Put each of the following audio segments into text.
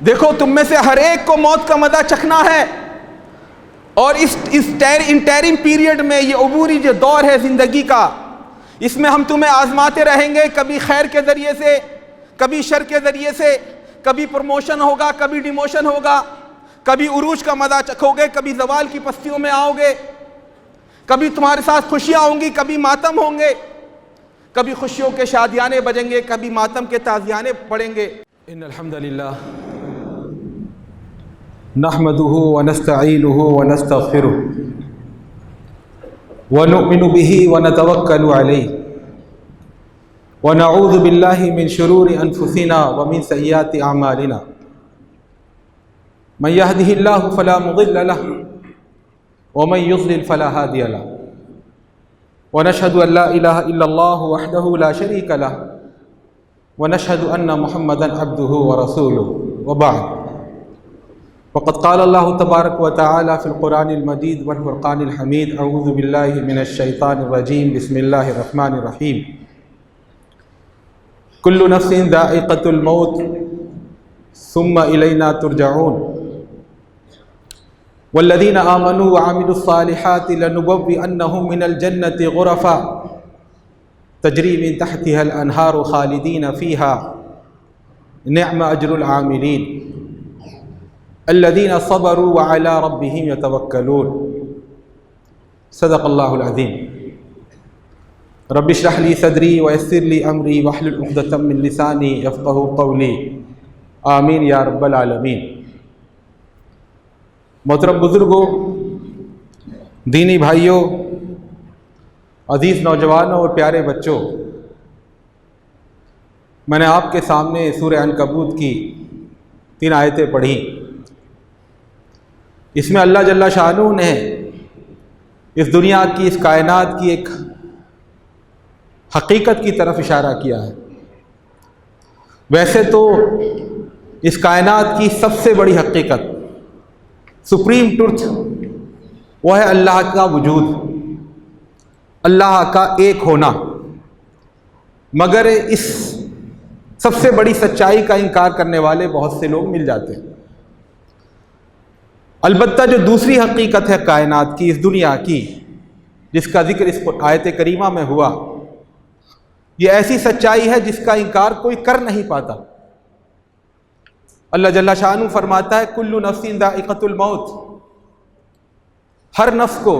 دیکھو تم میں سے ہر ایک کو موت کا مزہ چکھنا ہے، اور اس انٹرم پیریڈ میں یہ عبوری جو دور ہے زندگی کا، اس میں ہم تمہیں آزماتے رہیں گے، کبھی خیر کے ذریعے سے، کبھی شر کے ذریعے سے، کبھی پروموشن ہوگا، کبھی ڈیموشن ہوگا، کبھی عروج کا مزہ چکھو گے، کبھی زوال کی پستیوں میں آؤ گے، کبھی تمہارے ساتھ خوشیاں ہوں گی، کبھی ماتم ہوں گے، کبھی خوشیوں کے شادیانے بجیں گے، کبھی ماتم کے تعزیانے پڑیں گے۔ ان الحمدللہ نحمده ونستعینه ونستغفره ونؤمن به ونتوکل علیہ ونعوذ باللہ من شرور انفسنا ومن سیئات اعمالنا من يهده اللہ فلا مضل له ومن يضلل فلا هادی له ونشهد ان لا الہ الا اللہ وحدہ لا شریک له ونشهد ان محمدا عبده ورسوله وبعد وقد قال اللہ تبارک وتعالی فی القرآن المجید والفرقان الحمید اعوذ باللہ من الشیطان الرجیم بسم اللہ الرحمن الرحیم کل نفس ذائقۃ الموت ثم الینا ترجعون والذین آمنوا وعملوا الصالحات لنبوئنہم من الجنة غرفا تجری من تحتها الانہار خالدین فیہا نعم اجر العاملین الذین صبروا وعلی ربہم یتوکلون۔ صدق اللہ العظیم۔ رب اشرح لی صدری ویسر لی امری واحلل عقدۃ من لسانی یفقہوا قولی، آمین یا رب العالمین۔ محترم بزرگوں، دینی بھائیوں، عزیز نوجوانوں اور پیارے بچوں، میں نے آپ کے سامنے سورہ عنکبوت کی 3 آیتیں پڑھی۔ اس میں اللہ جل شانہ نے اس دنیا کی، اس کائنات کی ایک حقیقت کی طرف اشارہ کیا ہے۔ ویسے تو اس کائنات کی سب سے بڑی حقیقت، سپریم ٹروتھ، وہ ہے اللہ کا وجود، اللہ کا ایک ہونا، مگر اس سب سے بڑی سچائی کا انکار کرنے والے بہت سے لوگ مل جاتے ہیں۔ البتہ جو دوسری حقیقت ہے کائنات کی، اس دنیا کی، جس کا ذکر اس آیت کریمہ میں ہوا، یہ ایسی سچائی ہے جس کا انکار کوئی کر نہیں پاتا۔ اللہ جل شانہ فرماتا ہے کل نفس ذائقۃ الموت، ہر نفس کو،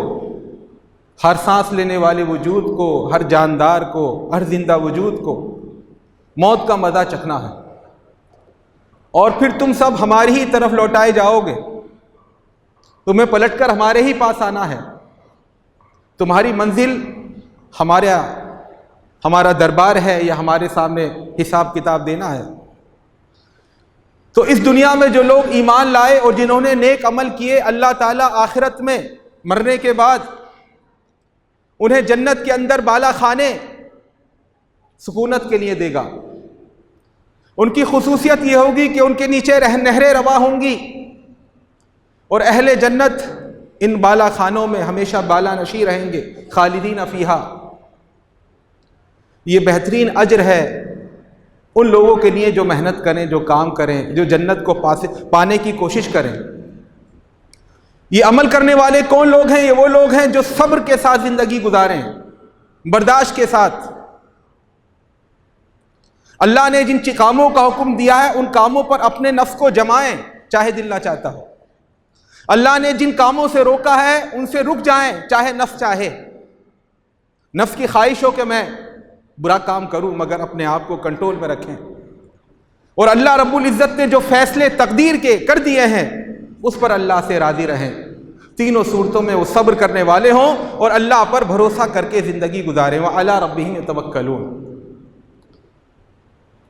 ہر سانس لینے والے وجود کو، ہر جاندار کو، ہر زندہ وجود کو موت کا مزہ چکھنا ہے، اور پھر تم سب ہماری ہی طرف لوٹائے جاؤ گے، تمہیں پلٹ کر ہمارے ہی پاس آنا ہے، تمہاری منزل ہمارا دربار ہے، یا ہمارے سامنے حساب کتاب دینا ہے۔ تو اس دنیا میں جو لوگ ایمان لائے اور جنہوں نے نیک عمل کیے، اللہ تعالیٰ آخرت میں مرنے کے بعد انہیں جنت کے اندر بالا خانے سکونت کے لیے دے گا۔ ان کی خصوصیت یہ ہوگی کہ ان کے نیچے نہریں رواں ہوں گی، اور اہل جنت ان بالا خانوں میں ہمیشہ بالا نشی رہیں گے، خالدین فیہا۔ یہ بہترین اجر ہے ان لوگوں کے لیے جو محنت کریں، جو کام کریں، جو جنت کو پانے کی کوشش کریں۔ یہ عمل کرنے والے کون لوگ ہیں؟ یہ وہ لوگ ہیں جو صبر کے ساتھ زندگی گزاریں، برداشت کے ساتھ۔ اللہ نے جن کاموں کا حکم دیا ہے ان کاموں پر اپنے نفس کو جمائیں، چاہے دل نہ چاہتا ہو۔ اللہ نے جن کاموں سے روکا ہے ان سے رک جائیں، چاہے نفس چاہے۔ نفس کی خواہش ہو کہ میں برا کام کروں، مگر اپنے آپ کو کنٹرول میں رکھیں، اور اللہ رب العزت نے جو فیصلے تقدیر کے کر دیے ہیں اس پر اللہ سے راضی رہیں۔ تینوں صورتوں میں وہ صبر کرنے والے ہوں اور اللہ پر بھروسہ کر کے زندگی گزاریں، وَعَلَىٰ رَبِّهِمْ يَتَوَكَّلُونَ۔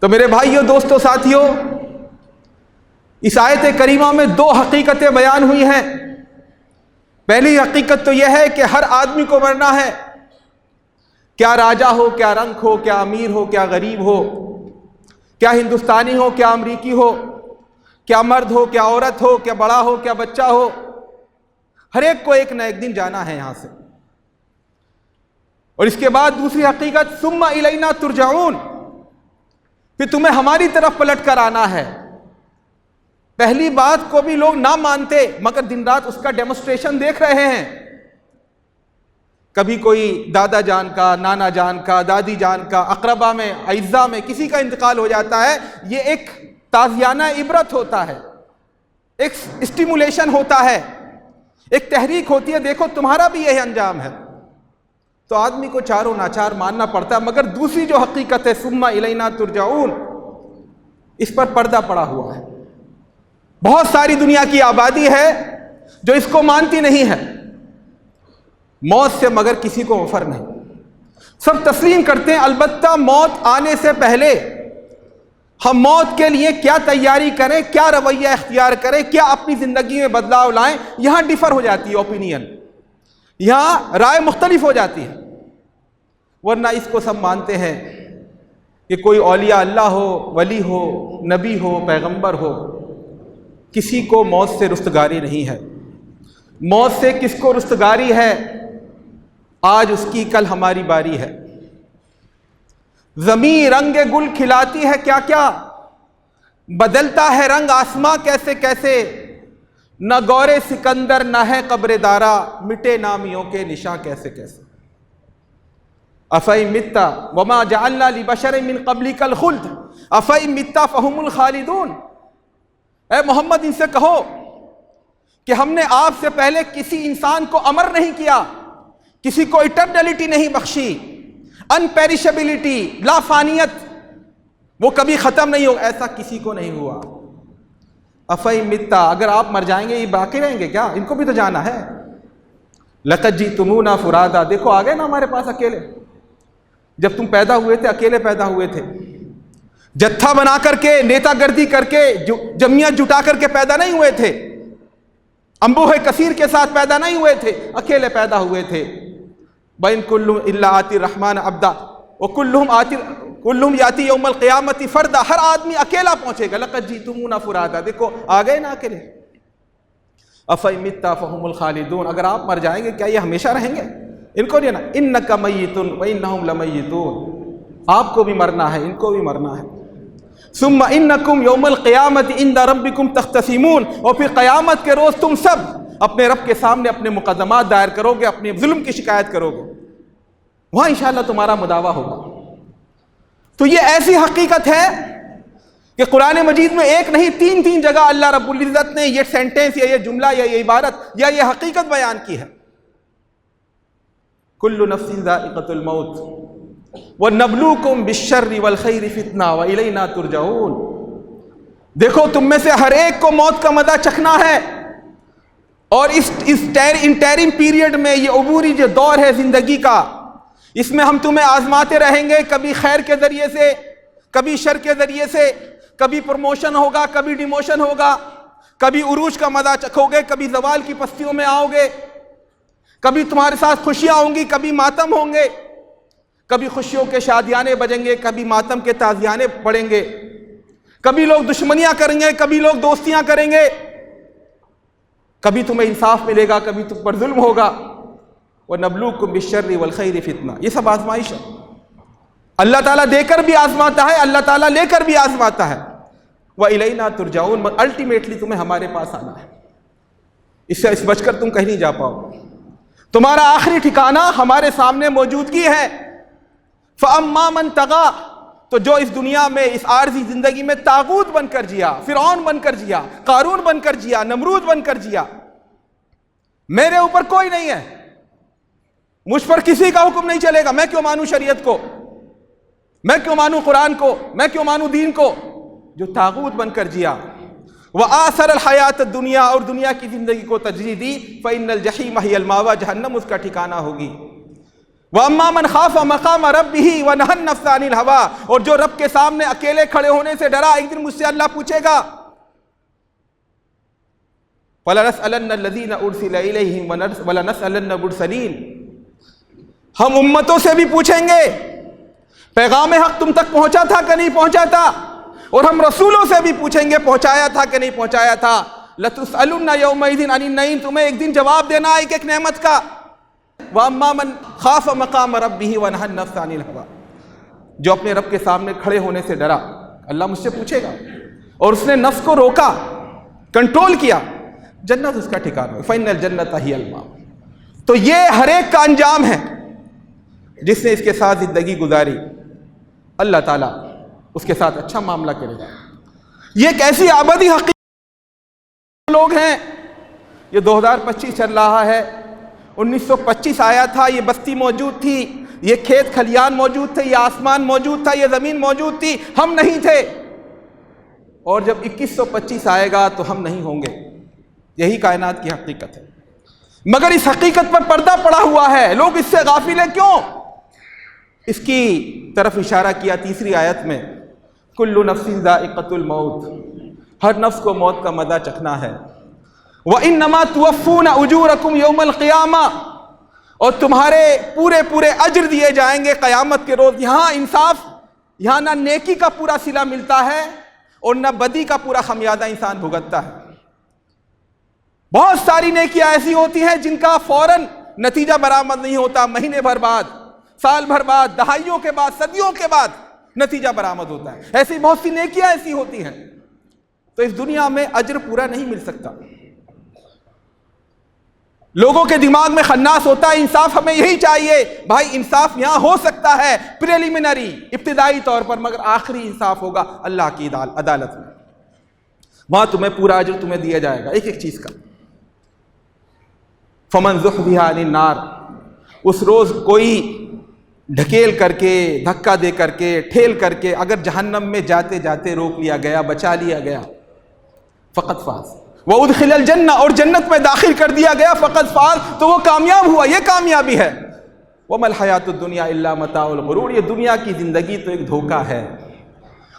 تو میرے بھائیوں، دوستوں، ساتھیوں، اس آیت کریمہ میں 2 حقیقتیں بیان ہوئی ہیں۔ پہلی حقیقت تو یہ ہے کہ ہر آدمی کو مرنا ہے، کیا راجا ہو، کیا رنک ہو، کیا امیر ہو، کیا غریب ہو، کیا ہندوستانی ہو، کیا امریکی ہو، کیا مرد ہو، کیا عورت ہو، کیا بڑا ہو، کیا بچہ ہو، ہر ایک کو ایک نہ ایک دن جانا ہے یہاں سے۔ اور اس کے بعد دوسری حقیقت ثم الینا ترجعون، پھر تمہیں ہماری طرف پلٹ کر آنا ہے۔ پہلی بات کو بھی لوگ نہ مانتے مگر دن رات اس کا ڈیمونسٹریشن دیکھ رہے ہیں. کبھی کوئی دادا جان کا، نانا جان کا، دادی جان کا، اقربا میں، اعزاء میں کسی کا انتقال ہو جاتا ہے، یہ ایک تازیانہ عبرت ہوتا ہے، ایک اسٹیمولیشن ہوتا ہے، ایک تحریک ہوتی ہے، دیکھو تمہارا بھی یہی انجام ہے. تو آدمی کو چاروں ناچار ماننا پڑتا ہے. مگر دوسری جو حقیقت ہے ثم الینا ترجعون، اس پر پردہ پڑا ہوا ہے. بہت ساری دنیا کی آبادی ہے جو اس کو مانتی نہیں ہے. موت سے مگر کسی کو غفر نہیں. سب تسلیم کرتے ہیں البتہ موت آنے سے پہلے ہم موت کے لیے کیا تیاری کریں، کیا رویہ اختیار کریں، کیا اپنی زندگی میں بدلاؤ لائیں. یہاں ڈیفر ہو جاتی ہے اوپینین، یہاں رائے مختلف ہو جاتی ہے. ورنہ اس کو سب مانتے ہیں کہ کوئی اولیاء اللہ ہو، ولی ہو، نبی ہو، پیغمبر ہو، کسی کو موت سے رستگاری نہیں ہے. موت سے کس کو رستگاری ہے؟ آج اس کی، کل ہماری باری ہے. زمین رنگ گل کھلاتی ہے کیا کیا، بدلتا ہے رنگ آسماں کیسے کیسے. نہ گور سکندر نہ ہے قبر دارا، مٹے نامیوں کے نشاں کیسے کیسے. افئن مت وما جعلنا لبشر من قبلک الخلد افئن مت فهم الخالدون. اے محمد ان سے کہو کہ ہم نے آپ سے پہلے کسی انسان کو امر نہیں کیا، کسی کو اٹرنلٹی نہیں بخشی، انپیریشبلٹی، لا فانیت، وہ کبھی ختم نہیں ہو، ایسا کسی کو نہیں ہوا. افئن مت، اگر آپ مر جائیں گے یہ باقی رہیں گے کیا؟ ان کو بھی تو جانا ہے. لقد جئتمونا فرادا، دیکھو آ گئے نا ہمارے پاس اکیلے. جب تم پیدا ہوئے تھے اکیلے پیدا ہوئے تھے، جتھا بنا کر کے، نیتا گردی کر کے، جمعیت جٹا کر کے پیدا نہیں ہوئے تھے، انبوہ کثیر کے ساتھ پیدا نہیں ہوئے تھے، اکیلے پیدا ہوئے تھے. بین کلہم الا آتی الرحمن عبدا وکلہم یاتی یوم القیامت فردا. ہر آدمی اکیلا پہنچے گا. لقد جئتمونا فرادا، دیکھو آ گئے نا اکیلے. افئن مت فهم الخالدون، اگر آپ مر جائیں گے کیا یہ ہمیشہ رہیں گے؟ ان کو نہیں نا. انک میت وانہم لمیتون، آپ کو بھی مرنا ہے، ان کو بھی مرنا ہے. ثم انکم یوم القیامت عند ربکم تختصمون، اور پھر قیامت کے روز تم سب اپنے رب کے سامنے اپنے مقدمات دائر کرو گے، اپنے ظلم کی شکایت کرو گے، وہاں انشاءاللہ تمہارا مداوع ہوگا. تو یہ ایسی حقیقت ہے کہ قرآن مجید میں ایک نہیں تین جگہ اللہ رب العزت نے یہ سینٹنس یا یہ جملہ یا یہ عبارت یا یہ حقیقت بیان کی ہے. کل نفس ذائقۃ الموت وَنَبْلُوكُمْ بِالشَّرِّ وَالْخَيْرِ فِتْنَةً وَإِلَيْنَا تُرْجَعُونَ. دیکھو تم میں سے ہر ایک کو موت کا مزہ چکھنا ہے، اور اس انٹرم پیریڈ میں، یہ عبوری جو دور ہے زندگی کا، اس میں ہم تمہیں آزماتے رہیں گے، کبھی خیر کے ذریعے سے، کبھی شر کے ذریعے سے. کبھی پروموشن ہوگا، کبھی ڈیموشن ہوگا، کبھی عروج کا مزہ چکھو گے، کبھی زوال کی پستیوں میں آؤ گے، کبھی تمہارے ساتھ خوشیاں ہوں گی، کبھی ماتم ہوں گے، کبھی خوشیوں کے شادیانے بجیں گے، کبھی ماتم کے تازیانے پڑیں گے، کبھی لوگ دشمنیاں کریں گے، کبھی لوگ دوستیاں کریں گے، کبھی تمہیں انصاف ملے گا، کبھی تم پر ظلم ہوگا. وَنَبْلُوكُمْ بِالشَّرِّ وَالْخَيْرِ فِتْنَةً. یہ سب آزمائش ہے. اللہ تعالیٰ دے کر بھی آزماتا ہے، اللہ تعالیٰ لے کر بھی آزماتا ہے. وَإِلَيْنَا تُرْجَعُونَ، الٹیمیٹلی تمہیں ہمارے پاس آنا ہے. اس سے بچ کر تم کہیں نہیں جا پاؤ. تمہارا آخری ٹھکانہ ہمارے سامنے موجودگی ہے. فَأَمَّا مَنْ طَغَىٰ، تو جو اس دنیا میں، اس عارضی زندگی میں طاغوت بن کر جیا، فرعون بن کر جیا، قارون بن کر جیا، نمرود بن کر جیا، میرے اوپر کوئی نہیں ہے، مجھ پر کسی کا حکم نہیں چلے گا، میں کیوں مانوں شریعت کو، میں کیوں مانوں قرآن کو، میں کیوں مانوں دین کو. جو طاغوت بن کر جیا، وآثر الحیات الدنیا، اور دنیا کی زندگی کو ترجیح دی، فإن الجحیم ہی المأویٰ، جہنم اس کا ٹھکانہ ہوگی. وَأَمَّا مَنْ خَافَ مَقَامَ رَبِّهِ وَنَهَى النَّفْسَ عَنِ الْهَوَىٰ، اور جو رب کے سامنے اکیلے کھڑے ہونے سے ڈرا، ایک دن مجھ سے اللہ پوچھے گا، وَلَنَسْأَلَنَّ الَّذِينَ أُرْسِلَ إِلَيْهِمْ وَلَنَسْأَلَنَّ الْمُرْسَلِينَ. ہم امتوں سے بھی پوچھیں گے پیغام حق تم تک پہنچا تھا کہ نہیں پہنچا تھا، اور ہم رسولوں سے بھی پوچھیں گے پہنچایا تھا کہ نہیں پہنچایا تھا. لَتُسْأَلُنَّ يَوْمَئِذٍ عَنِ النَّعِيمِ، تمہیں ایک دن جواب دینا ہے ایک نعمت کا. وَأَمَّا مَنْ خَافَ مَقَامَ رَبِّهِ وَنَهَى النَّفْسَ عَنِ الْهَوَىٰ، جو اپنے رب کے سامنے کھڑے ہونے سے ڈرا، اللہ مجھ سے پوچھے گا، اور اس نے نفس کو روکا، کنٹرول کیا، جنت اس کا ٹھکانہ، فإن الجنۃ ہی المأویٰ۔ تو یہ ہر ایک کا انجام ہے جس نے اس کے ساتھ زندگی گزاری، اللہ تعالیٰ اس کے ساتھ اچھا معاملہ کرے گا۔ یہ ایک ایسی آبادی حقیقت لوگ ہیں، یہ 2025 چل رہا ہے، 1925 آیا تھا، یہ بستی موجود تھی، یہ کھیت کھلیان موجود تھے، یہ آسمان موجود تھا، یہ زمین موجود تھی، ہم نہیں تھے، اور جب 2125 آئے گا تو ہم نہیں ہوں گے۔ یہی کائنات کی حقیقت ہے، مگر اس حقیقت پر پردہ پڑا ہوا ہے، لوگ اس سے غافل ہیں۔ کیوں؟ اس کی طرف اشارہ کیا تیسری آیت میں، کل نفس ذائقۃ الموت، ہر نفس کو موت کا مزہ چکھنا ہے۔ وَإِنَّمَا تُوَفُّونَ أُجُورَكُمْ يَوْمَ الْقِيَامَةِ، اور تمہارے پورے اجر دیے جائیں گے قیامت کے روز۔ یہاں انصاف، یہاں نہ نیکی کا پورا صلہ ملتا ہے اور نہ بدی کا پورا خمیازہ انسان بھگتتا ہے۔ بہت ساری نیکیاں ایسی ہوتی ہیں جن کا فوراً نتیجہ برآمد نہیں ہوتا، مہینے بھر بعد، سال بھر بعد، دہائیوں کے بعد، صدیوں کے بعد نتیجہ برآمد ہوتا ہے۔ ایسی بہت سی نیکیاں ایسی ہوتی ہیں، تو اس دنیا میں اجر پورا نہیں مل سکتا۔ لوگوں کے دماغ میں خناس ہوتا ہے انصاف ہمیں یہی چاہیے، بھائی انصاف یہاں ہو سکتا ہے پریلیمنری، ابتدائی طور پر، مگر آخری انصاف ہوگا اللہ کی عدالت میں، وہاں تمہیں پورا اجر تمہیں دیا جائے گا ایک ایک چیز کا۔ فمن زحزح عن النار، اس روز کوئی ڈھکیل کر کے، دھکا دے کر کے، ٹھیل کر کے اگر جہنم میں جاتے جاتے روک لیا گیا، بچا لیا گیا، فقط فاز۔ وَأُدْخِلَ الْجَنَّةَ، اور جنت میں داخل کر دیا گیا، فقط فاز، تو وہ کامیاب ہوا، یہ کامیابی ہے۔ وَمَا الْحَيَاةُ الدُّنْيَا إِلَّا مَتَاعُ الْغُرُورِ، یہ دنیا کی زندگی تو ایک دھوکہ ہے۔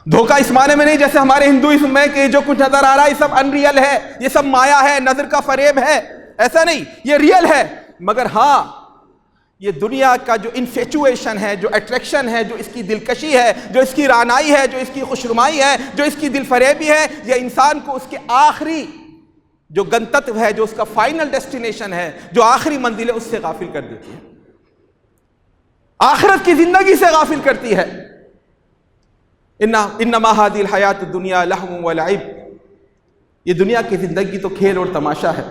دھوکہ اس معنی میں نہیں جیسے ہمارے ہندوازم میں کہ جو کچھ نظر آ رہا ہے یہ سب ان ریئل ہے، یہ سب مایا ہے، نظر کا فریب ہے، ایسا نہیں، یہ ریئل ہے، مگر ہاں یہ دنیا کا جو انفیچویشن ہے، جو اٹریکشن ہے، جو اس کی دلکشی ہے، جو اس کی رعنائی ہے، جو اس کی خوشنمائی ہے، جو اس کی دل فریبی ہے، یہ انسان کو اس کے آخری جو گنتتو ہے، جو اس کا فائنل ڈیسٹینیشن ہے، جو آخری منزل ہے، اس سے غافل کر دیتی ہے، آخرت کی زندگی سے غافل کرتی ہے۔ انما هذه الحیات الدنیا لہو ولعب، یہ دنیا کی زندگی تو کھیل اور تماشا ہے۔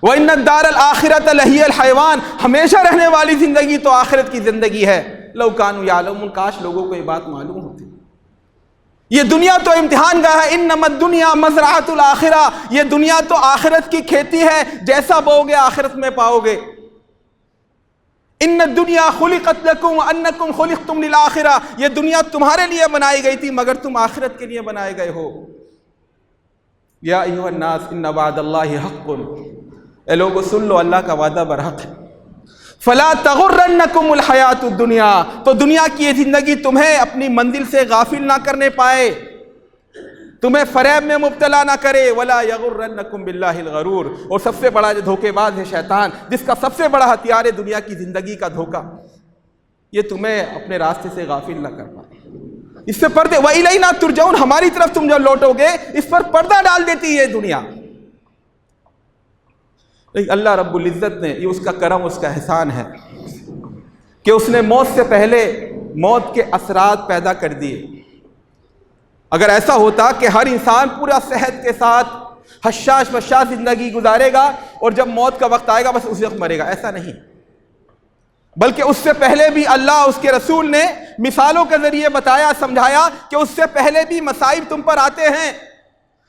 وَإِنَّ الدَّارَ الْآخِرَةَ لَهِيَ الْحَيَوَانُ، ہمیشہ رہنے والی زندگی تو آخرت کی زندگی ہے۔ لَوْ كَانُوا يَعْلَمُونَ، کاش لوگوں کو یہ بات معلوم ہوتی۔ یہ دنیا تو امتحان گاہ ہے، انما الدنیا مزرعۃ الآخرہ، یہ دنیا تو آخرت کی کھیتی ہے، جیسا بو گے آخرت میں پاؤ گے۔ ان الدنیا خلقت لکم وانکم خلقتم للآخرہ، یہ دنیا تمہارے لیے بنائی گئی تھی مگر تم آخرت کے لیے بنائے گئے ہو۔ یا ایھا الناس ان وعد اللہ حق، اے لوگو سن لو اللہ کا وعدہ برحق ہے۔ فلا تغرنکم الحیات الدنیا، تو دنیا کی یہ زندگی تمہیں اپنی منزل سے غافل نہ کرنے پائے، تمہیں فریب میں مبتلا نہ کرے۔ ولا یغرنکم باللہ الغرور، اور سب سے بڑا جو دھوکے باز ہے شیطان، جس کا سب سے بڑا ہتھیار ہے دنیا کی زندگی کا دھوکہ، یہ تمہیں اپنے راستے سے غافل نہ کر پائے۔ اس سے پردے وَإِلَيْنَا تُرْجَعُونَ، ہماری طرف تم جب لوٹو گے، اس پر پردہ ڈال دیتی ہے دنیا۔ لیکن اللہ رب العزت نے، یہ اس کا کرم، اس کا احسان ہے کہ اس نے موت سے پہلے موت کے اثرات پیدا کر دیے۔ اگر ایسا ہوتا کہ ہر انسان پورا صحت کے ساتھ حشاش بشاش زندگی گزارے گا اور جب موت کا وقت آئے گا بس اس وقت مرے گا، ایسا نہیں، بلکہ اس سے پہلے بھی اللہ، اس کے رسول نے مثالوں کے ذریعے بتایا، سمجھایا کہ اس سے پہلے بھی مصائب تم پر آتے ہیں،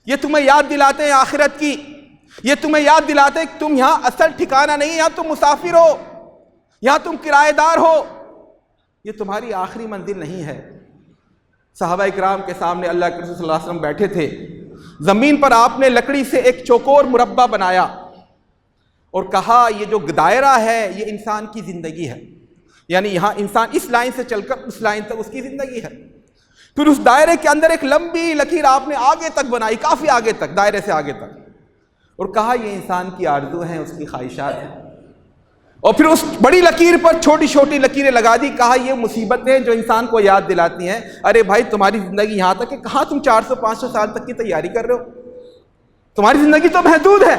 یہ تمہیں یاد دلاتے ہیں آخرت کی، یہ تمہیں یاد دلاتے ہیں کہ تم یہاں اصل ٹھکانہ نہیں، یہاں تم مسافر ہو، یہاں تم کرایہ دار ہو، یہ تمہاری آخری منزل نہیں ہے۔ صحابہ اکرام کے سامنے اللہ کے رسول صلی اللہ علیہ وسلم بیٹھے تھے، زمین پر آپ نے لکڑی سے ایک چوکور مربع بنایا اور کہا یہ جو دائرہ ہے یہ انسان کی زندگی ہے، یعنی یہاں انسان اس لائن سے چل کر اس لائن تک اس کی زندگی ہے۔ پھر اس دائرے کے اندر ایک لمبی لکیر آپ نے آگے تک بنائی، کافی آگے تک، دائرے سے آگے تک، اور کہا یہ انسان کی آرزو ہیں، اس کی خواہشات ہیں، اور پھر اس بڑی لکیر پر چھوٹی چھوٹی لکیریں لگا دی، کہا یہ مصیبتیں جو انسان کو یاد دلاتی ہیں، ارے بھائی تمہاری زندگی یہاں تک ہے، کہاں تم 400-500 سال تک کی تیاری کر رہے ہو، تمہاری زندگی تو محدود ہے۔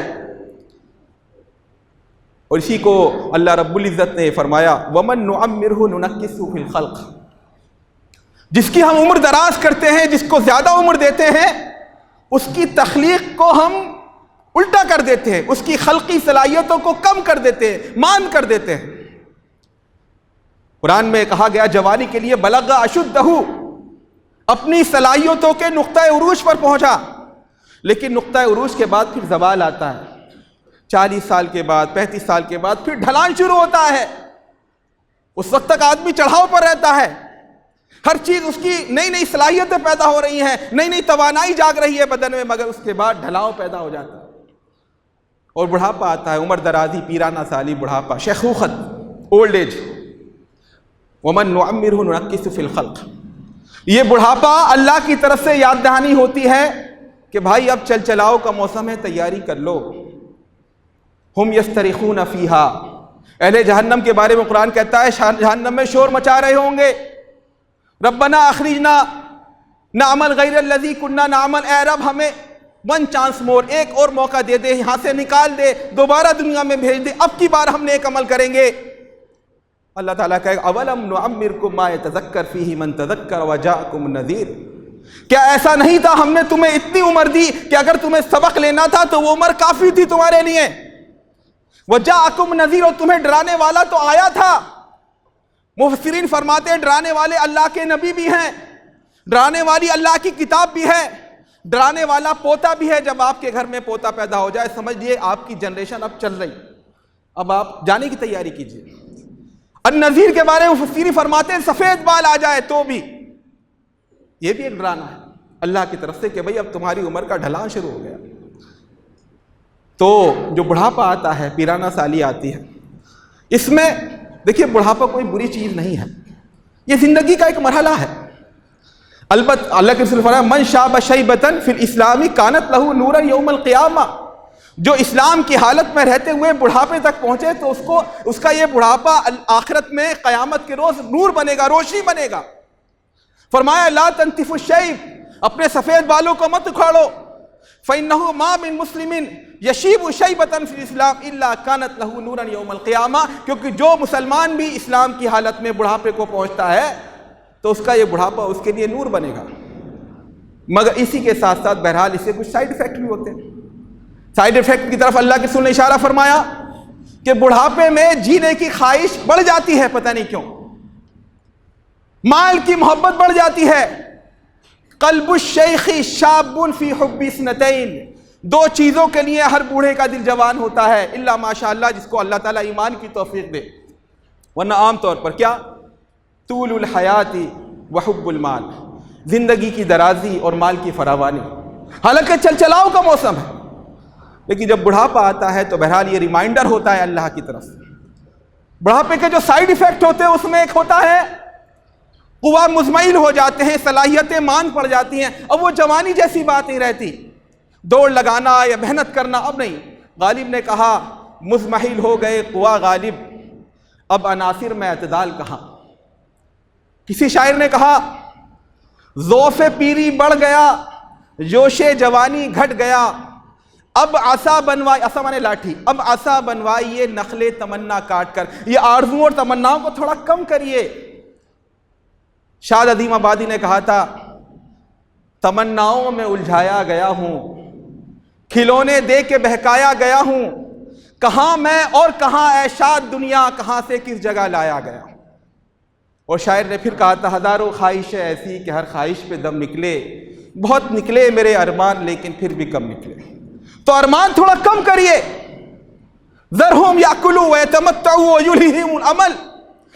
اور اسی کو اللہ رب العزت نے فرمایا وَمَن نُعَمِّرْهُ نُنَكِّسْهُ فِي الْخَلْقِ، جس کی ہم عمر دراز کرتے ہیں، جس کو زیادہ عمر دیتے ہیں، اس کی تخلیق کو ہم الٹا کر دیتے ہیں، اس کی خلقی صلاحیتوں کو کم کر دیتے ہیں، مان کر دیتے ہیں۔ قرآن میں کہا گیا جوانی کے لیے بلغ اشدہ، اپنی صلاحیتوں کے نقطہ عروج پر پہنچا، لیکن نقطہ عروج کے بعد پھر زوال آتا ہے، 40 سال کے بعد 35 سال کے بعد پھر ڈھلان شروع ہوتا ہے۔ اس وقت تک آدمی چڑھاؤ پر رہتا ہے، ہر چیز اس کی نئی نئی صلاحیتیں پیدا ہو رہی ہیں، نئی نئی توانائی جاگ رہی ہے بدن میں، مگر اس کے بعد ڈھلاؤ پیدا ہو جاتا ہے اور بڑھاپا آتا ہے، عمر درازی، پیرانہ سالی، بڑھاپا، شیخوخت، اولڈ ایج۔ وَمَن نُعَمِّرْهُ نُنَكِّسُ فِي الْخَلْقِ، یہ بڑھاپا اللہ کی طرف سے یاد دہانی ہوتی ہے کہ بھائی اب چل چلاؤ کا موسم ہے، تیاری کر لو۔ ہم یسترخون فیہا، اہل جہنم کے بارے میں قرآن کہتا ہے جہنم میں شور مچا رہے ہوں گے، ربنا اخرجنا نعمل غیر الذی کننا نعمل، اے رب ہمیں ون چانس مور، ایک اور موقع دے دے، یہاں سے نکال دے، دوبارہ دنیا میں بھیج دے، اب کی بار ہم نیک عمل کریں گے۔ اللہ تعالیٰ کہے گا اولم نعمرکم ما یتذکر فیہ من تذکر وجاءکم النذیر، کیا ایسا نہیں تھا ہم نے تمہیں اتنی عمر دی کہ اگر تمہیں سبق لینا تھا تو وہ عمر کافی تھی تمہارے لیے؟ وجاءکم النذیر، اور تمہیں ڈرانے والا تو آیا تھا۔ مفسرین فرماتے ہیں ڈرانے والے اللہ کے نبی بھی ہیں، ڈرانے والی اللہ کی کتاب بھی ہے، ڈرانے والا پوتا بھی ہے۔ جب آپ کے گھر میں پوتا پیدا ہو جائے سمجھ لیے آپ کی جنریشن اب چل رہی، اب آپ جانے کی تیاری کیجئے۔ النذیر کے بارے میں مفسرین فرماتے ہیں سفید بال آ جائے تو بھی، یہ بھی ایک ڈرانا ہے اللہ کی طرف سے کہ بھئی اب تمہاری عمر کا ڈھلان شروع ہو گیا۔ تو جو بڑھاپا آتا ہے، پیرانہ سالی آتی ہے، اس میں دیکھیے بڑھاپا کوئی بری چیز نہیں ہے، یہ زندگی کا ایک مرحلہ ہے۔ البتہ اللہ کے رسول فرمایا من شاب شیبۃ فی الاسلام کانت لہ نورا یوم القیامہ، جو اسلام کی حالت میں رہتے ہوئے بڑھاپے تک پہنچے تو اس کا یہ بڑھاپا آخرت میں قیامت کے روز نور بنے گا، روشنی بنے گا۔ فرمایا لا تنتف الشیب، اپنے سفید بالوں کو مت اکھاڑو، فإنہ ما من مسلم یشیب شیبۃ فی الاسلام الا کانت لہ نورا یوم القیامہ، کیونکہ جو مسلمان بھی اسلام کی حالت میں بڑھاپے کو پہنچتا ہے تو اس کا یہ بڑھاپا اس کے لیے نور بنے گا۔ مگر اسی کے ساتھ ساتھ بہرحال اس سے کچھ سائیڈ ایفیکٹ بھی ہوتے ہیں۔ سائیڈ ایفیکٹ کی طرف اللہ کے رسول نے اشارہ فرمایا کہ بڑھاپے میں جینے کی خواہش بڑھ جاتی ہے، پتہ نہیں کیوں، مال کی محبت بڑھ جاتی ہے۔ قلب الشیخ شاب فی حب اثنتین، دو چیزوں کے لیے ہر بوڑھے کا دل جوان ہوتا ہے، الا ماشاء اللہ جس کو اللہ تعالیٰ ایمان کی توفیق دے، ورنہ عام طور پر کیا؟ طول الحیات وحب المال، زندگی کی درازی اور مال کی فراوانی، حالانکہ چل چلاؤ کا موسم ہے، لیکن جب بڑھاپا آتا ہے تو بہرحال یہ ریمائنڈر ہوتا ہے اللہ کی طرف سے۔ بڑھاپے کے جو سائیڈ ایفیکٹ ہوتے ہیں اس میں ایک ہوتا ہے قوا مزمعل ہو جاتے ہیں، صلاحیتیں مان پڑ جاتی ہیں، اب وہ جوانی جیسی بات نہیں رہتی، دوڑ لگانا یا محنت کرنا اب نہیں۔ غالب نے کہا مزمحل ہو گئے قوا غالب، اب عناصر میں اعتدال کہاں۔ کسی شاعر نے کہا ذوف پیری بڑھ گیا، جوش جوانی گھٹ گیا، اب عصا بنوائی، عصا مانے لاٹھی، اب عصا بنوائیے نخل تمنا کاٹ کر، یہ آرزوؤں اور تمناؤں کو تھوڑا کم کریے۔ شاد عظیم آبادی نے کہا تھا تمناؤں میں الجھایا گیا ہوں، کھلونے دے کے بہکایا گیا ہوں، کہاں میں اور کہاں اے شاد دنیا، کہاں سے کس جگہ لایا گیا۔ اور شاعر نے پھر کہا تھا ہزاروں خواہشیں ایسی کہ ہر خواہش پہ دم نکلے، بہت نکلے میرے ارمان لیکن پھر بھی کم نکلے۔ تو ارمان تھوڑا کم کریے، ذرہم یاکلوا ویتمتعوا ویلہہم الامل،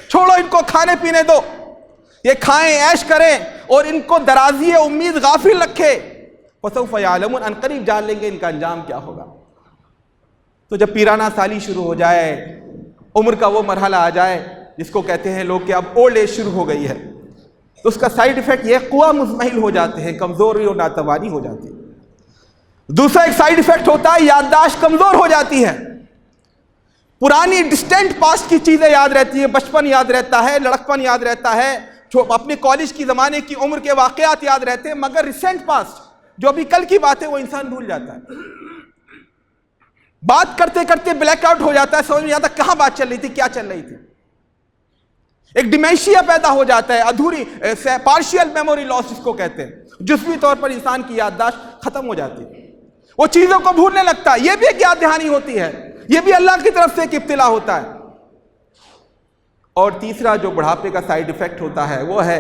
چھوڑو ان کو کھانے پینے دو، یہ کھائیں عیش کریں اور ان کو درازی امید غافل رکھے، فسوف یعلمون، ان قریب جان لیں گے ان کا انجام کیا ہوگا۔ تو جب پیرانہ سالی شروع ہو جائے، عمر کا وہ مرحلہ آ جائے جس کو کہتے ہیں لوگ کہ اب اولڈ ایج شروع ہو گئی ہے، تو اس کا سائیڈ ایفیکٹ یہ قوا مزمحل ہو جاتے ہیں، کمزوری اور ناتوانی ہو جاتی ہے۔ دوسرا ایک سائیڈ ایفیکٹ ہوتا ہے یادداشت کمزور ہو جاتی ہے، پرانی ڈسٹینٹ پاسٹ کی چیزیں یاد رہتی ہیں، بچپن یاد رہتا ہے، لڑکپن یاد رہتا ہے، اپنے کالج کی زمانے کی عمر کے واقعات یاد رہتے ہیں، مگر ریسنٹ پاسٹ جو ابھی کل کی بات ہے وہ انسان بھول جاتا ہے، بات کرتے کرتے بلیک آؤٹ ہو جاتا ہے، سمجھ میں آتا کہاں بات چل رہی تھی، کیا چل رہی تھی، ایک ڈیمینشیا پیدا ہو جاتا ہے، ادھوری پارشل میموری لاس جس کو کہتے ہیں، جزوی طور پر انسان کی یادداشت ختم ہو جاتی ہے۔ وہ چیزوں کو بھولنے لگتا ہے. یہ بھی ایک یاد دہانی ہوتی ہے, یہ بھی اللہ کی طرف سے ایک ابتلا ہوتا ہے. اور تیسرا جو بڑھاپے کا سائیڈ ایفیکٹ ہوتا ہے وہ ہے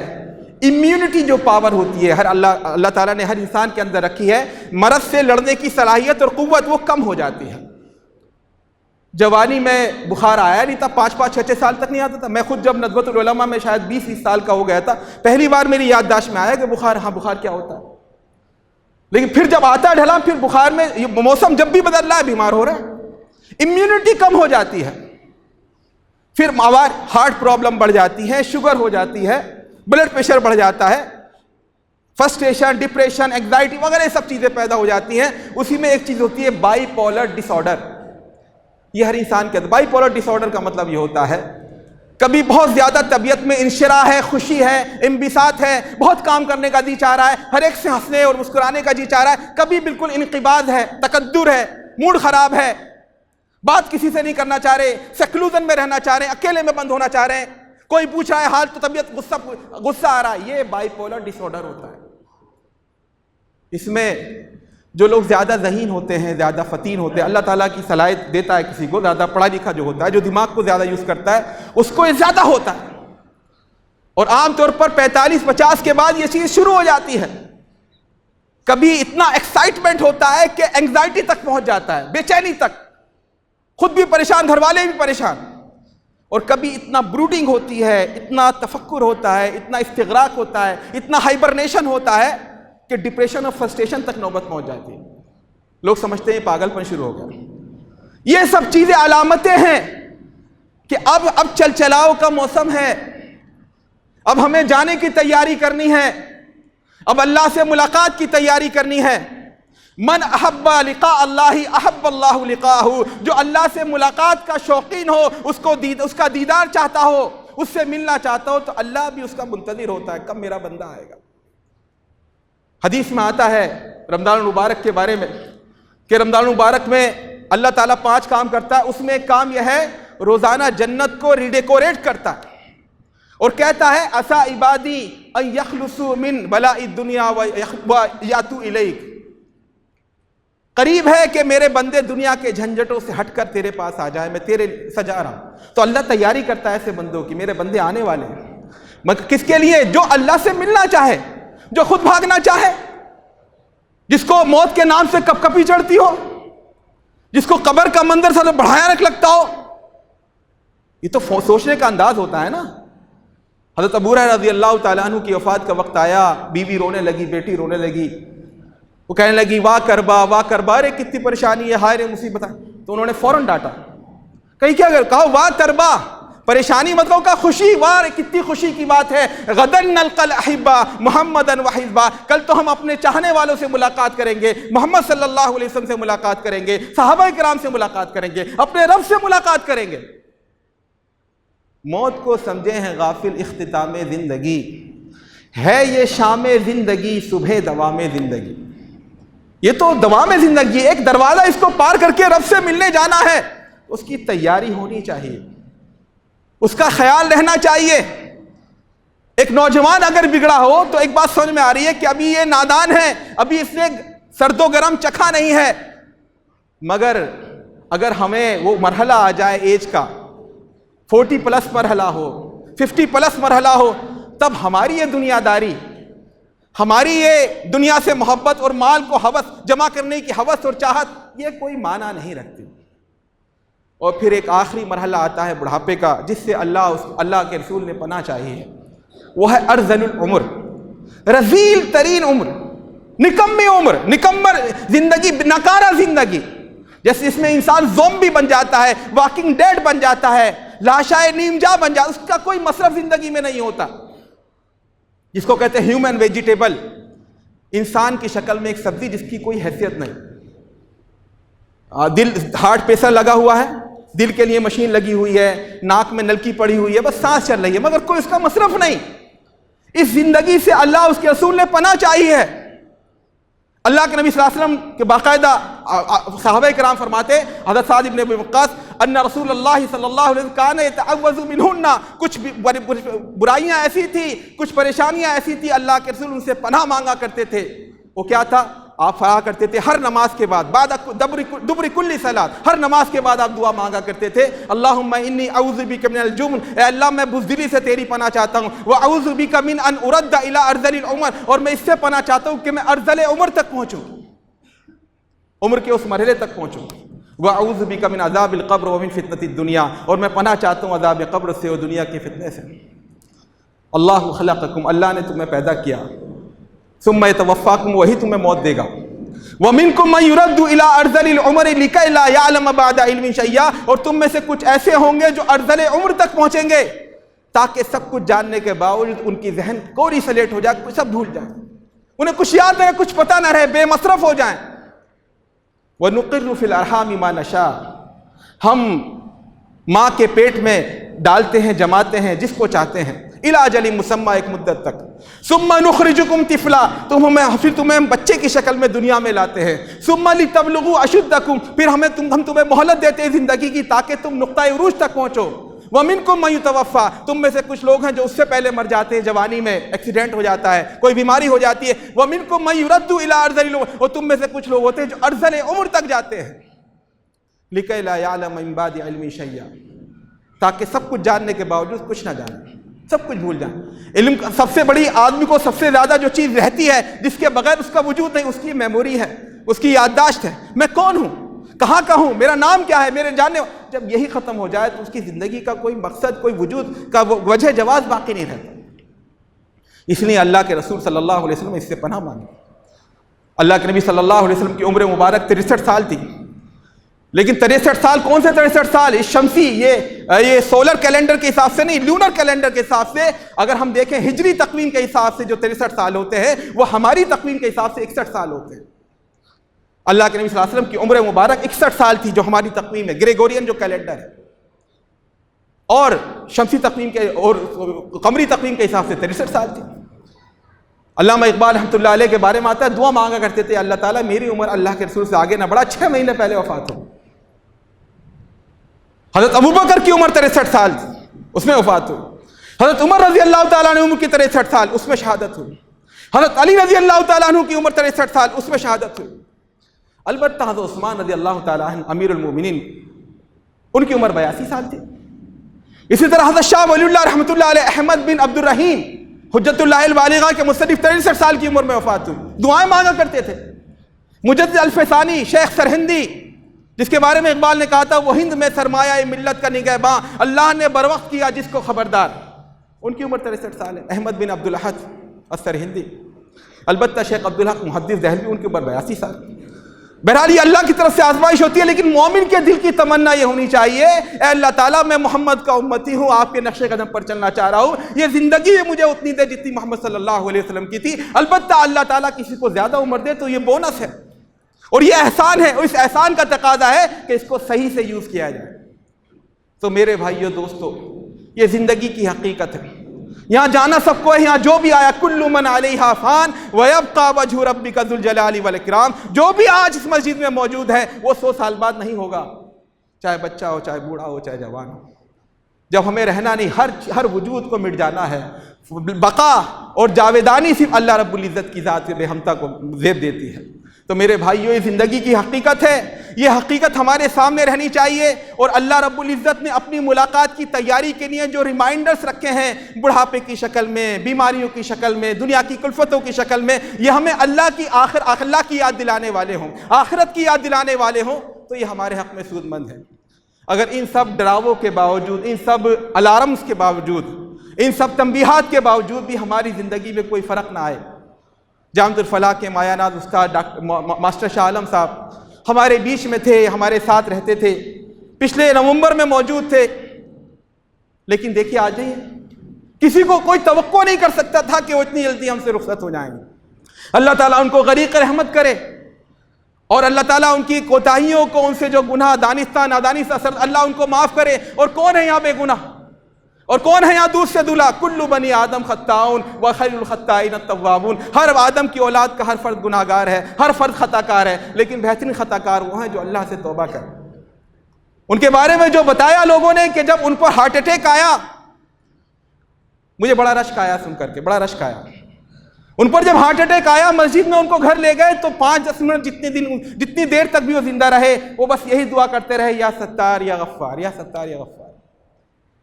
امیونٹی. جو پاور ہوتی ہے اللہ تعالیٰ نے ہر انسان کے اندر رکھی ہے, مرض سے لڑنے کی صلاحیت اور قوت وہ کم ہو جاتی ہے. جوانی میں بخار آیا نہیں تھا, 5-5 6-6 سال تک نہیں آتا تھا. میں خود جب ندوۃ العلماء میں شاید 20-20 سال کا ہو گیا تھا, پہلی بار میری یادداشت میں آیا کہ بخار, ہاں بخار کیا ہوتا ہے. لیکن پھر جب آتا ہے ڈھلا, پھر بخار میں موسم جب بھی بدل رہا ہے بیمار ہو رہا ہے, امیونٹی کم ہو جاتی ہے. پھر ہارٹ پرابلم بڑھ جاتی ہے, شوگر ہو جاتی ہے, بلڈ پریشر بڑھ جاتا ہے, فرسٹریشن, ڈپریشن, اینگزائٹی وغیرہ سب چیزیں پیدا ہو جاتی ہیں. اسی میں ایک چیز ہوتی ہے بائی پولر ڈس آرڈر. یہ ہر انسان کے اندر بائی پولر ڈس آرڈر کا مطلب یہ ہوتا ہے کبھی بہت زیادہ طبیعت میں انشراح ہے, خوشی ہے, انبساط ہے, بہت کام کرنے کا جی چاہ رہا ہے, ہر ایک سے ہنسنے اور مسکرانے کا جی چاہ رہا ہے. کبھی بالکل انقباض ہے, تکدر ہے, موڈ خراب ہے, بات کسی سے نہیں کرنا چاہ رہے, سیکلوزن میں رہنا چاہ رہے ہیں, اکیلے میں بند ہونا چاہ رہے ہیں, کوئی پوچھ رہا ہے حال تو طبیعت غصہ آ رہا ہے. یہ بائی پولر ڈس آرڈر ہوتا ہے. اس میں جو لوگ زیادہ ذہین ہوتے ہیں, زیادہ فتین ہوتے ہیں, اللہ تعالیٰ کی صلاحیت دیتا ہے کسی کو, زیادہ پڑھا لکھا جو ہوتا ہے, جو دماغ کو زیادہ یوز کرتا ہے, اس کو یہ زیادہ ہوتا ہے. اور عام طور پر 45-50 کے بعد یہ چیز شروع ہو جاتی ہے. کبھی اتنا ایکسائٹمنٹ ہوتا ہے کہ اینگزائٹی تک پہنچ جاتا ہے, بے چینی تک, خود بھی پریشان, گھر والے بھی پریشان. اور کبھی اتنا بروڈنگ ہوتی ہے, اتنا تفکر ہوتا ہے, اتنا استغراق ہوتا ہے, اتنا ہائبرنیشن ہوتا ہے کہ ڈپریشن اور فرسٹریشن تک نوبت پہنچ جاتی ہے. لوگ سمجھتے ہیں پاگل پن شروع ہو گیا. یہ سب چیزیں علامتیں ہیں کہ اب چل چلاؤ کا موسم ہے, اب ہمیں جانے کی تیاری کرنی ہے, اب اللہ سے ملاقات کی تیاری کرنی ہے. من احب لقاء اللہ احب اللہ لقاءہ. جو اللہ سے ملاقات کا شوقین ہو, اس کا دیدار چاہتا ہو, اس سے ملنا چاہتا ہو, تو اللہ بھی اس کا منتظر ہوتا ہے کب میرا بندہ آئے گا. حدیث میں آتا ہے رمضان المبارک کے بارے میں کہ رمضان المبارک میں اللہ تعالیٰ 5 کام کرتا ہے. اس میں ایک کام یہ ہے, روزانہ جنت کو ریڈیکوریٹ کرتا ہے اور کہتا ہے عسیٰ عبادی ان یخلصوا من بلاء الدنیا ویاتوا الیک. قریب ہے کہ میرے بندے دنیا کے جھنجھٹوں سے ہٹ کر تیرے پاس آ جائے, میں تیرے سجا رہا ہوں. تو اللہ تیاری کرتا ہے ایسے بندوں کی, میرے بندے آنے والے ہیں. مگر کس کے لیے؟ جو اللہ سے ملنا چاہے, جو خود بھاگنا چاہے, جس کو موت کے نام سے کپ کپی چڑھتی ہو, جس کو قبر کا منظر سب سے بھیانک لگتا ہو. یہ تو سوچنے کا انداز ہوتا ہے نا. حضرت ابو ہریرہ رضی اللہ تعالیٰ عنہ کی وفات کا وقت آیا, بیوی رونے لگی, بیٹی رونے لگی, وہ کہنے لگی واہ کربا واہ کربا, ارے کتنی پریشانی ہے, ہائے رے مصیبت ہے. تو انہوں نے فوراً ڈانٹا, کہیں کیا کہا واہ تربا, پریشانی مطلب کا خوشی, واہ کتنی خوشی کی بات ہے. غدن نلقى الاحبا محمدا وحزبا, کل تو ہم اپنے چاہنے والوں سے ملاقات کریں گے, محمد صلی اللہ علیہ وسلم سے ملاقات کریں گے, صحابہ کرام سے ملاقات کریں گے, اپنے رب سے ملاقات کریں گے. موت کو سمجھے ہیں غافل اختتام زندگی, ہے یہ شام زندگی صبح دوام زندگی. یہ تو دوام زندگی, ایک دروازہ اس کو پار کر کے رب سے ملنے جانا ہے, اس کی تیاری ہونی چاہیے, اس کا خیال رہنا چاہیے. ایک نوجوان اگر بگڑا ہو تو ایک بات سمجھ میں آ رہی ہے کہ ابھی یہ نادان ہے, ابھی اس نے سرد و گرم چکھا نہیں ہے. مگر اگر ہمیں وہ مرحلہ آ جائے ایج کا, 40+ مرحلہ ہو, 50+ مرحلہ ہو, تب ہماری یہ دنیا داری, ہماری یہ دنیا سے محبت اور مال کو حوث جمع کرنے کی حوث اور چاہت, یہ کوئی معنی نہیں رکھتی. اور پھر ایک آخری مرحلہ آتا ہے بڑھاپے کا, جس سے اللہ کے رسول نے پناہ چاہی ہے. وہ ہے ارذل العمر, رذیل ترین عمر, نکمی عمر, نکمر زندگی, ناکارہ زندگی. جیسے اس میں انسان زومبی بن جاتا ہے, واکنگ ڈیڈ بن جاتا ہے, لاشائے نیم جا بن جاتا ہے, اس کا کوئی مصرف زندگی میں نہیں ہوتا. جس کو کہتے ہیں ہیومن ویجیٹیبل, انسان کی شکل میں ایک سبزی جس کی کوئی حیثیت نہیں. دل, ہارٹ پیسر لگا ہوا ہے, دل کے لیے مشین لگی ہوئی ہے, ناک میں نلکی پڑی ہوئی ہے, بس سانس چل رہی ہے, مگر کوئی اس کا مصرف نہیں. اس زندگی سے اللہ اس کے رسول نے پناہ چاہی ہے. اللہ کے نبی صلی اللہ علیہ وسلم کے باقاعدہ صحابہ کرام فرماتے, حضرت سعد ابن ابی وقاص, ان رسول اللہ صلی اللہ علیہ وسلم کان یتعوذ منہن, کچھ برائیاں ایسی تھی, کچھ پریشانیاں ایسی تھی, اللہ کے رسول ان سے پناہ مانگا کرتے تھے. وہ کیا تھا؟ آپ فرا کرتے تھے ہر نماز کے بعد دبر کل صلاۃ، ہر نماز کے بعد آپ دعا مانگا کرتے تھے، اللہم انی اعوذ بک من الجبن، اے اللہ میں بزدلی سے تیری پناہ چاہتا ہوں، واعوذ بک من ان ارد الی ارذل العمر، اور میں اس سے پناہ چاہتا ہوں کہ میں ارذل عمر تک پہنچوں، عمر کے اس مرحلے تک پہنچوں، واعوذ بک من عذاب القبر ومن فتنۃ الدنیا، اور میں پناہ چاہتا ہوں عذاب قبر سے اور دنیا کے فتنے سے۔ اللہ خلقکم، اللہ نے تمہیں پیدا کیا، ثم یتوفاکم، وہی تمہیں موت دے گا، ومنکم من یرد الی ارذل العمر لکی لا یعلم بعد علم شیئا، اور تم میں سے کچھ ایسے ہوں گے جو ارذل عمر تک پہنچیں گے تاکہ سب کچھ جاننے کے باوجود ان کی ذہن کوری سلیٹ ہو جائے، سب بھول جائیں، انہیں کچھ یاد رہے، کچھ پتہ نہ رہے، بے مصرف ہو جائیں۔ وَنُقِرُّ فِي الْأَرْحَامِ مَا نَشَاءُ، ہم ماں کے پیٹ میں ڈالتے ہیں، جماتے ہیں جس کو چاہتے ہیں، اِلَىٰ أَجَلٍ مُّسَمًّى، ایک مدت تک، ثُمَّ نُخْرِجُكُمْ طِفْلًا، پھر تمہیں بچے کی شکل میں دنیا میں لاتے ہیں، ثُمَّ لِتَبْلُغُوا أَشُدَّكُمْ، پھر ہم تمہیں مہلت دیتے ہیں زندگی کی تاکہ تم نقطۂ عروج تک پہنچو، وَمِنْكُمْ مَن يُتَوَفَّىٰ، تم میں سے کچھ لوگ ہیں جو اس سے پہلے مر جاتے ہیں، جوانی میں ایکسیڈنٹ ہو جاتا ہے، کوئی بیماری ہو جاتی ہے، وَمِنْكُمْ مَن يُرَدُّ إِلَىٰ أَرْذَلِ الْعُمُرِ، اور تم میں سے کچھ لوگ ہوتے ہیں جو ارذل عمر تک جاتے ہیں، لِكَيْ لَا يَعْلَمَ مِن بَعْدِ عِلْمٍ شَيْئًا، تاکہ سب کچھ جاننے کے باوجود کچھ نہ جانیں، سب کچھ بھول جائیں۔ علم سب سے بڑی، آدمی کو سب سے زیادہ جو چیز رہتی ہے جس کے بغیر اس کا وجود نہیں، اس کی میموری ہے، اس کی یادداشت ہے، میں کون ہوں، کہاں کا ہوں، میرا نام کیا ہے، میرے جاننے، جب یہی ختم ہو جائے تو اس کی زندگی کا کوئی مقصد، کوئی وجود کا وجہ جواز باقی نہیں رہتا۔ اس لیے اللہ کے رسول صلی اللہ علیہ وسلم اس سے پناہ مانگی۔ اللہ کے نبی صلی اللہ علیہ وسلم کی عمر مبارک 63 سال تھی، لیکن 63 سال کون سے 63 سال، اس شمسی یہ سولر کیلنڈر کے حساب سے نہیں، لونر کیلنڈر کے حساب سے اگر ہم دیکھیں، ہجری تقویم کے حساب سے جو 63 سال ہوتے ہیں وہ ہماری تقویم کے حساب سے 61 سال ہوتے ہیں۔ اللہ کے نبی صلی اللہ علیہ وسلم کی عمر مبارک 61 سال تھی جو ہماری تقویم ہے، گریگورین جو کیلنڈر ہے، اور شمسی تقویم کے اور قمری تقویم کے حساب سے 63 سال تھی۔ علامہ اقبال رحمۃ اللہ علیہ کے بارے میں آتا ہے، دعا مانگا کرتے تھے، اللہ تعالیٰ میری عمر اللہ کے رسول سے آگے نہ بڑھا، 6 مہینے پہلے وفات ہو۔ حضرت ابوبکر کی عمر 63 سال تھی، اس میں وفات ہوئی۔ حضرت عمر رضی اللہ تعالیٰ عنہ کی 63 سال، اس میں شہادت ہوئی۔ حضرت علی رضی اللہ تعالیٰ عنہ کی عمر 63 سال، اس میں شہادت ہوئی۔ البتہ حضرت عثمان رضی اللہ تعالیٰ عنہ امیر المومنین، ان کی عمر 82 سال تھی۔ اسی طرح حضرت شاہ ولی اللہ رحمۃ اللہ علیہ، احمد بن عبد الرحیم حجت اللہ البالغہ کے مصنف 63 سال کی عمر میں وفات ہوئی، دعائیں مانگا کرتے تھے۔ مجدد الفسانی شیخ سرہندی، جس کے بارے میں اقبال نے کہا تھا وہ ہند میں سرمایہ ملت کا نگہباں، اللہ نے بروقت کیا جس کو خبردار، ان کی عمر 63 سال ہے۔ احمد بن عبد الحق السرہندی، البتہ شیخ عبدالحق محدث دہلوی، ان کی عمر 82 سال۔ بہرحال یہ اللہ کی طرف سے آزمائش ہوتی ہے، لیکن مومن کے دل کی تمنا یہ ہونی چاہیے، اے اللہ تعالیٰ میں محمد کا امتی ہوں، آپ کے نقش قدم پر چلنا چاہ رہا ہوں، یہ زندگی مجھے اتنی دے جتنی محمد صلی اللہ علیہ وسلم کی تھی۔ البتہ اللہ تعالیٰ کسی کو زیادہ عمر دے تو یہ بونس ہے، اور یہ احسان ہے، اور اس احسان کا تقاضا ہے کہ اس کو صحیح سے یوز کیا جائے۔ تو میرے بھائیو دوستو، یہ زندگی کی حقیقت ہے، یہاں جانا سب کو ہے، یہاں جو بھی آیا، کل من علیہا فان ویبقى وجہ ربک ذو الجلال والاکرام، جو بھی آج اس مسجد میں موجود ہے وہ 100 سال بعد نہیں ہوگا، چاہے بچہ ہو، چاہے بوڑھا ہو، چاہے جوان ہو۔ جب ہمیں رہنا نہیں، ہر وجود کو مٹ جانا ہے، بقا اور جاویدانی صرف اللہ رب العزت کی ذات بے ہمتا کو زیب دیتی ہے۔ تو میرے بھائیو، یہ زندگی کی حقیقت ہے، یہ حقیقت ہمارے سامنے رہنی چاہیے، اور اللہ رب العزت نے اپنی ملاقات کی تیاری کے لیے جو ریمائنڈرز رکھے ہیں، بڑھاپے کی شکل میں، بیماریوں کی شکل میں، دنیا کی کلفتوں کی شکل میں، یہ ہمیں اللہ کی یاد دلانے والے ہوں، آخرت کی یاد دلانے والے ہوں، تو یہ ہمارے حق میں سود مند ہے۔ اگر ان سب ڈراووں کے باوجود، ان سب الارمز کے باوجود، ان سب تنبیہات کے باوجود بھی ہماری زندگی میں کوئی فرق نہ آئے، جامعۃ الفلاح کے مایہ ناز استاد ماسٹر شاہ عالم صاحب ہمارے بیچ میں تھے، ہمارے ساتھ رہتے تھے، پچھلے نومبر میں موجود تھے، لیکن دیکھیے آج ہی کسی کو کوئی توقع نہیں کر سکتا تھا کہ وہ اتنی جلدی ہم سے رخصت ہو جائیں گے۔ اللہ تعالیٰ ان کو غریق رحمت کرے، اور اللہ تعالیٰ ان کی کوتاہیوں کو، ان سے جو گناہ دانستہ نادانستہ، اللہ ان کو معاف کرے۔ اور کون ہے یہاں بے گناہ، اور کون ہے یہاں دور سے دلہا؟ کل بنی آدم خطاؤن وخیر الخطائین التوابون، ہر آدم کی اولاد کا ہر فرد گناہ گار ہے، ہر فرد خطا کار ہے، لیکن بہترین خطا کار وہ ہیں جو اللہ سے توبہ کریں۔ ان کے بارے میں جو بتایا لوگوں نے کہ جب ان پر ہارٹ اٹیک آیا، مجھے بڑا رشک آیا سن کر کے، بڑا رشک آیا۔ ان پر جب ہارٹ اٹیک آیا مسجد میں ان کو گھر لے گئے تو 5-10 منٹ جتنی دیر تک بھی وہ زندہ رہے وہ بس یہی دعا کرتے رہے، یا ستار یا غفار، یا ستار یا غفار۔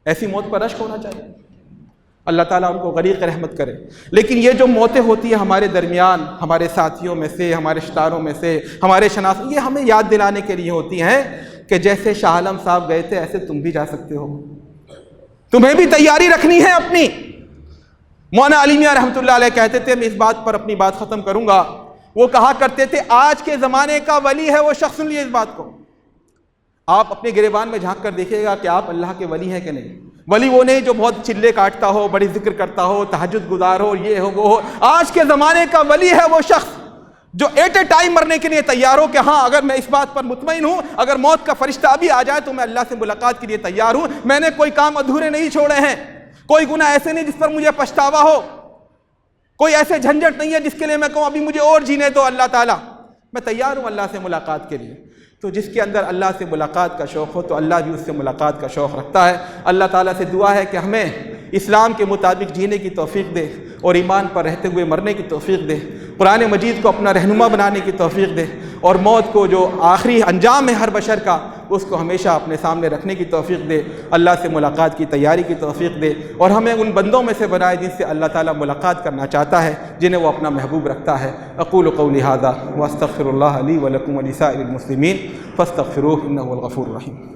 ایسی موت پر رشک ہونا چاہیے، اللہ تعالیٰ ان کو غریق رحمت کرے۔ لیکن یہ جو موتیں ہوتی ہیں ہمارے درمیان، ہمارے ساتھیوں میں سے، ہمارے رشتہ داروں میں سے، ہمارے شناس، یہ ہمیں یاد دلانے کے لیے ہوتی ہیں کہ جیسے شاہ عالم صاحب گئے تھے ایسے تم بھی جا سکتے ہو، تمہیں بھی تیاری رکھنی ہے اپنی۔ مولانا علی میاں رحمۃ اللہ علیہ کہتے تھے، میں اس بات پر اپنی بات ختم کروں گا، وہ کہا کرتے تھے آج کے زمانے کا ولی ہے وہ شخص، سن لیے اس بات کو، آپ اپنے گریبان میں جھانک کر دیکھیے گا کہ آپ اللہ کے ولی ہیں کہ نہیں۔ ولی وہ نہیں جو بہت چلے کاٹتا ہو، بڑی ذکر کرتا ہو، تہجد گزار ہو، یہ ہو وہ ہو۔ آج کے زمانے کا ولی ہے وہ شخص جو ایٹ اے ٹائم مرنے کے لیے تیار ہو کہ ہاں اگر میں اس بات پر مطمئن ہوں، اگر موت کا فرشتہ ابھی آ جائے تو میں اللہ سے ملاقات کے لیے تیار ہوں، میں نے کوئی کام ادھورے نہیں چھوڑے ہیں، کوئی گناہ ایسے نہیں جس پر مجھے پچھتاوا ہو، کوئی ایسے جھنجھٹ نہیں ہے جس کے لیے میں کہوں ابھی مجھے اور جینے دو اللہ تعالیٰ، میں تیار ہوں اللہ سے ملاقات کے لیے۔ تو جس کے اندر اللہ سے ملاقات کا شوق ہو تو اللہ بھی اس سے ملاقات کا شوق رکھتا ہے۔ اللہ تعالیٰ سے دعا ہے کہ ہمیں اسلام کے مطابق جینے کی توفیق دے اور ایمان پر رہتے ہوئے مرنے کی توفیق دے، قرآن مجید کو اپنا رہنما بنانے کی توفیق دے، اور موت کو جو آخری انجام ہے ہر بشر کا اس کو ہمیشہ اپنے سامنے رکھنے کی توفیق دے، اللہ سے ملاقات کی تیاری کی توفیق دے، اور ہمیں ان بندوں میں سے بنائے جن سے اللہ تعالیٰ ملاقات کرنا چاہتا ہے، جنہیں وہ اپنا محبوب رکھتا ہے۔ اقول قولی ھذا واستغفر اللہ لی ولکم ولسائر المسلمین فاستغفروہ انہ هو الغفور الرحیم۔